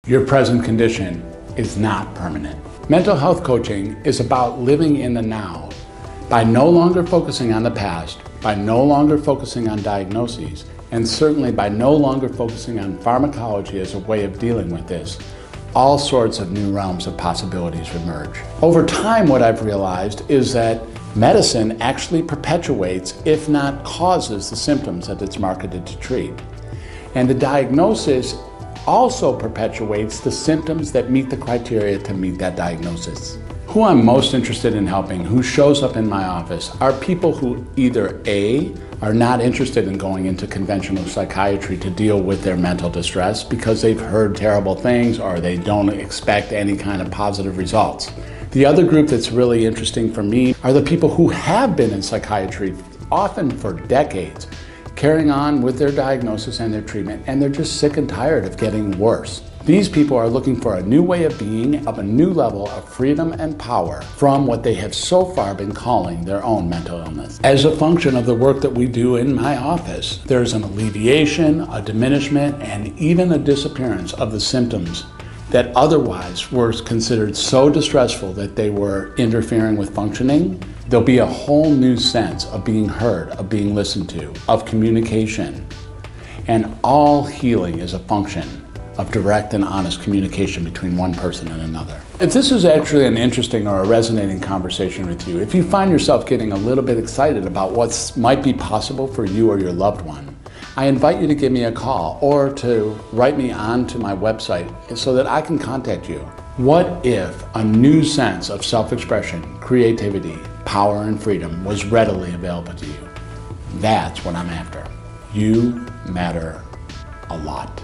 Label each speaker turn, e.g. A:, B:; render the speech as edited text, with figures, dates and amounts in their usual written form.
A: Your present condition is not permanent. Mental health coaching is about living in the now by no longer focusing on the past, by no longer focusing on diagnoses, and certainly by no longer focusing on pharmacology as a way of dealing with this. All sorts of new realms of possibilities emerge. Over time, what I've realized is that medicine actually perpetuates, if not causes, the symptoms that it's marketed to treat. And the diagnosis also perpetuates the symptoms that meet the criteria to meet that diagnosis. Who I'm most interested in helping, who shows up in my office, are people who either A, are not interested in going into conventional psychiatry to deal with their mental distress because they've heard terrible things or they don't expect any kind of positive results. The other group that's really interesting for me are the people who have been in psychiatry, often for decades, carrying on with their diagnosis and their treatment, and they're just sick and tired of getting worse. These people are looking for a new way of being, of a new level of freedom and power from what they have so far been calling their own mental illness. As a function of the work that we do in my office, there's an alleviation, a diminishment, and even a disappearance of the symptoms that otherwise were considered so distressful that they were interfering with functioning. There'll be a whole new sense of being heard, of being listened to, of communication. And all healing is a function of direct and honest communication between one person and another. If this is actually an interesting or a resonating conversation with you, if you find yourself getting a little bit excited about what might be possible for you or your loved one, I invite you to give me a call or to write me onto my website so that I can contact you. What if a new sense of self-expression, creativity, power, and freedom was readily available to you? That's what I'm after. You matter a lot.